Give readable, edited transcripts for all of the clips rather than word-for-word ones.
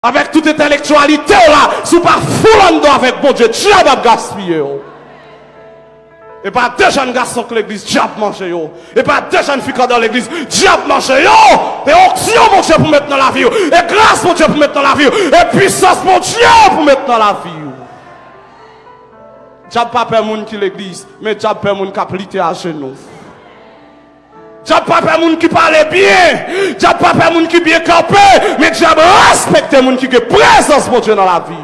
Avec toute intellectualité là, sous pas foulando avec bon Dieu, diable a gaspillé. Et pas deux jeunes garçons que l'église, diable mange yo. Et pas deux jeunes filles dans l'église, diable mange yo. Et onction mon Dieu pour mettre dans la vie. Et grâce mon Dieu pour mettre dans la vie. Et puissance mon Dieu pour mettre dans la vie. Diable pas peur moun qui l'église, mais diable peur moun qui a plité à genoux. Diable pas peur moun qui parle bien. Diable pas peur moun qui bien campé, mais diable respecte moun qui a présence mon Dieu dans la vie.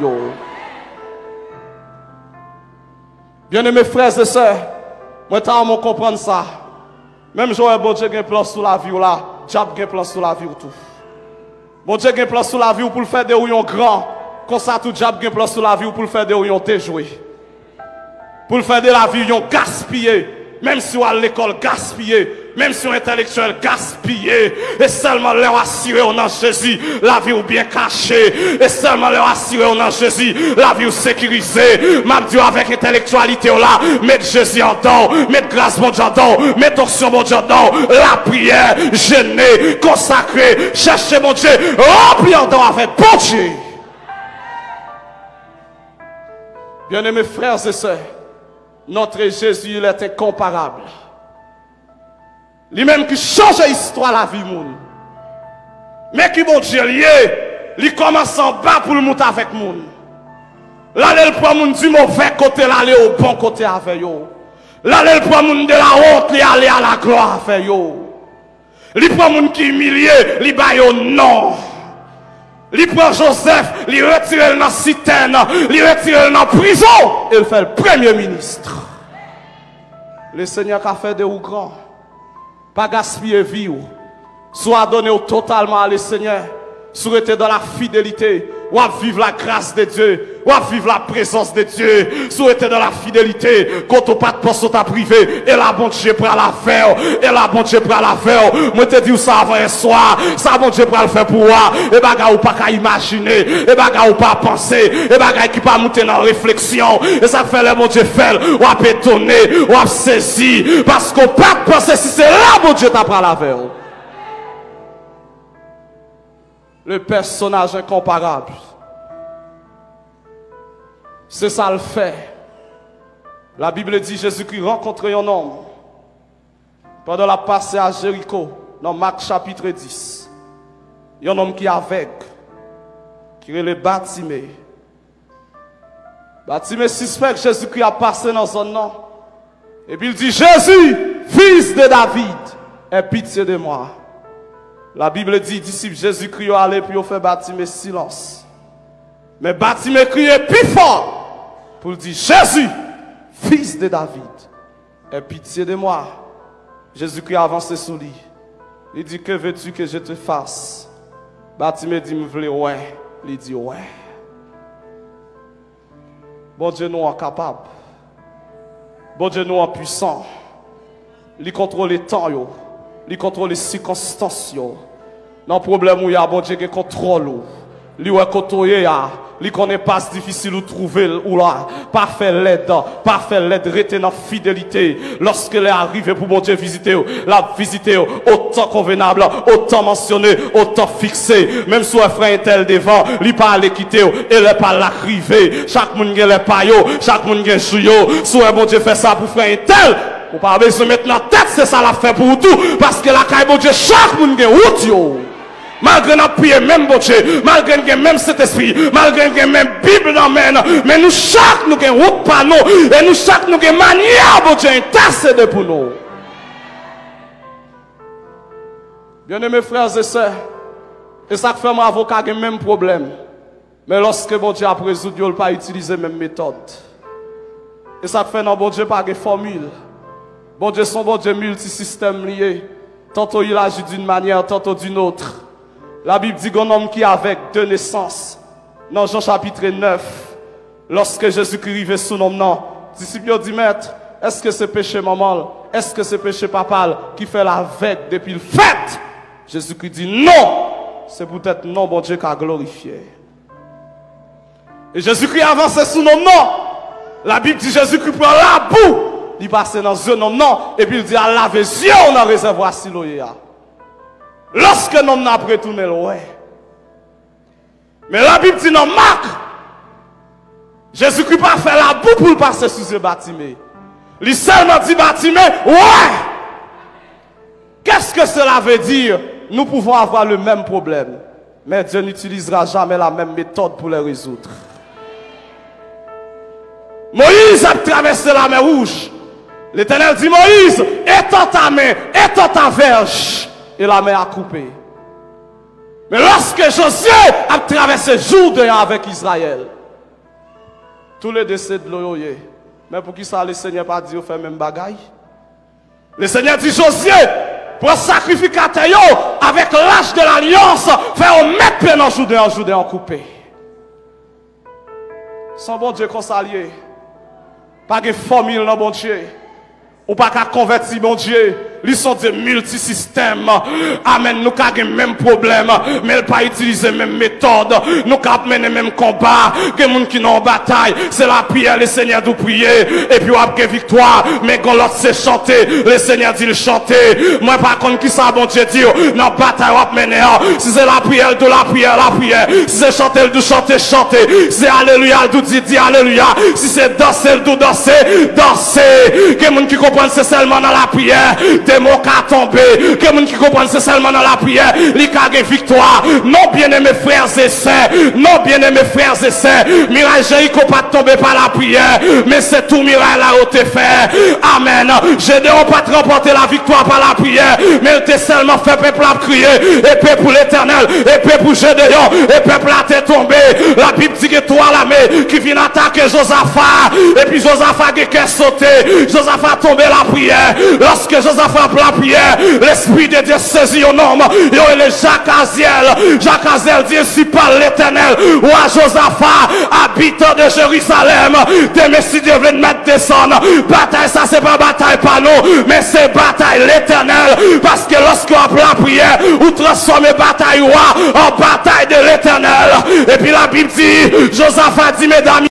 Bien-aimés frères et sœurs, moi t'as comprendre ça. Même Joël, bon Dieu a un plan sur la vie là, diable a un plan sur la vie ou tout. Bon Dieu a un plan sur la vie pour le faire des ouillons grands. Comme ça tout diable a un plan sur la vie pour le faire des ouillons déjoués. Pour le faire de la vie, ils gaspillé. Même si on à l'école gaspillé, même si on intellectuel gaspillé, et seulement leur assurer on a Jésus, la vie ou bien cachée, et seulement leur assurer on a Jésus, la vie ou sécurisée. M'a dit avec intellectualité là, mettre Jésus en dedans, mettre grâce mon Dieu en dedans, mettre onction mon Dieu en dedans, la prière, jeûner, consacrer, chercher mon Dieu, remplir en dedans avec bon Dieu. Bien-aimés frères et sœurs, notre Jésus, il est incomparable. Lui-même qui change l'histoire de la vie, moun. Mais qui, bon Dieu, il commence en bas pour le monter avec moun. Là, il prend moun du mauvais côté, là, il au bon côté avec yo. Là, il prend moun de la honte, il aller à la gloire avec yo. Il prend moun qui humilié, il bat yo non. Il prend Joseph, il retire dans la citerne, il retire dans la prison, et il fait le premier ministre. Le Seigneur a fait de ou grand. Pas gaspiller vie, soit donné totalement à le Seigneur, soit être dans la fidélité, ou à vivre la grâce de Dieu, ou à vivre la présence de Dieu, soit être dans la fidélité, quand on pas de poste t'a privé, et la bon Dieu prend la faire, et la bon Dieu prend la faire. Moi te dis ça avant un soir, ça bon Dieu prend le faire pour moi, et baga ou pas qu'à imaginer, et baga ou pas penser, et baga qui pas monter dans la réflexion, et ça fait le bon Dieu faire, ou à pétonner, ou à saisir, parce qu'on pas penser si c'est là bon Dieu t'a prend la faire. Le personnage incomparable. C'est ça le fait. La Bible dit Jésus-Christ rencontre un homme pendant la passée à Jéricho, dans Marc chapitre 10. Un homme qui est aveugle, qui est le Bartimée. Bartimée suspecte que Jésus-Christ a passé dans son nom. Et puis il dit Jésus, fils de David, aie pitié de moi. La Bible dit, disciples Jésus-Christ allé puis on fait Bartimée silence. Mais Bartimée criait plus fort pour dire Jésus, fils de David, aie pitié de moi. Jésus-Christ a avancé sous lui. Il dit que veux-tu que je te fasse? Bartimée dit me voulais ouais. Il dit ouais. Bon Dieu nous est capable. Bon Dieu nous est puissant. Il contrôle les temps yo. Il contrôle les circonstances. Non problème où il y a bon Dieu qui contrôle. Lui est côtoyé il connaît pas difficile ou trouver ou là pas faire l'aide rester dans fidélité lorsque est arrivé pour bon Dieu visiter la visiter autant convenable autant mentionné autant fixé même si un frère est tel devant il pas aller quitter et il pas l'arriver chaque monde gagne les payo chaque monde gagne chouyo soit bon Dieu fait ça pour frère tel ou pas besoin mettre la tête c'est ça la fait pour tout parce que la caille bon Dieu chaque monde gagne route yo. Malgré notre prière, même bon Dieu, malgré nous même cet esprit, malgré nous même Bible dans main, mais nous chaque nous avons route par nous, et nous chaque nous avons manière, bon Dieu, intercéder pour nous. Bien-aimés frères et sœurs, et ça fait mon avocat a le même problème. Mais lorsque bon Dieu a résolu, il n'a pas utilisé la même méthode. Et ça fait non bon Dieu pas de formule. Bon Dieu son bon Dieu multisystème lié. Tantôt il agit d'une manière, tantôt d'une autre. La Bible dit qu'un homme qui est avec de naissance, dans Jean chapitre 9, lorsque Jésus-Christ arrive sous nom, non, disciples dit, maître, est-ce que c'est péché maman, est-ce que c'est péché papa qui fait la veille depuis le fait? Jésus-Christ dit non, c'est peut-être non, bon Dieu qui a glorifié. Et Jésus-Christ avance sous nom, non. La Bible dit Jésus-Christ prend la boue, il passe dans un nom, non, et puis il dit à laver les yeux dans le réservoir siloé. Lorsque l'homme n'a pas retourné, ouais. Mais la Bible dit non, Marc, Jésus-Christ pas fait la boue pour passer sous ce bâtiment. Il seulement dit bâtiment, ouais. Qu'est-ce que cela veut dire? Nous pouvons avoir le même problème, mais Dieu n'utilisera jamais la même méthode pour les résoudre. Moïse a traversé la mer Rouge. L'Éternel dit, Moïse, étends ta main, étends ta verge. Et la mer a coupé. Mais lorsque Josué a traversé Jourdain avec Israël, tous les décès de l'eau, mais pour qui ça le Seigneur pas dit, fait même bagaille? Le Seigneur dit, Josué, pour sacrificateur avec l'âge de l'alliance, faire mettre pied dans Jourdain en coupé. Son bon Dieu qu'on s'allie. Pas de formule dans bon Dieu. Ou pas qu'à convertir mon Dieu. Ils sont des multisystèmes. Amen. Nous avons le même problème. Mais ils pas utiliser même méthode. Nous avons mené même combat. Que les gens qui sont en bataille. C'est la prière. Le Seigneur doit prier. Et puis on a une victoire. Mais quand l'autre c'est chanter. Le Seigneur dit le chanter. Moi par contre qui ça bon Dieu dit. Dans la bataille on a mené. Si c'est la prière de la prière. Si c'est chanter de chanter. Si c'est alléluia de dire alléluia. Si c'est danser de danser. Que les gens qui comprennent c'est seulement dans la prière. Des mots qui tombé, que les gens qui comprennent c'est seulement dans la prière, les cas de victoire. Non, bien-aimés frères et sœurs, non, bien-aimés frères et sœurs, miracle Jéricho pas tombé par la prière, mais c'est tout miracle là où t'es fait. Amen. Gédéon pas remporter la victoire par la prière, mais il t'a seulement fait peuple à crier, épée pour l'Éternel, épée pour Gédéon, et peuple là t'est tombé. La Bible dit que toi l'armée qui vient attaquer Josaphat, et puis Josaphat qui a sauté, Josaphat tombé la prière. Lorsque Josaphat la prière, l'Esprit de Dieu saisit un homme, et le Jacques Aziel. Jacques Aziel dit ainsi par l'Éternel, ou à Josaphat, habitant de Jérusalem, des messieurs Dieu veulent mettre descendre. Bataille, ça c'est pas bataille par nous, mais c'est bataille l'Éternel, parce que lorsqu'on a la prière, ou transformer bataille en bataille de l'Éternel. Et puis la Bible dit, Josaphat dit, mesdames,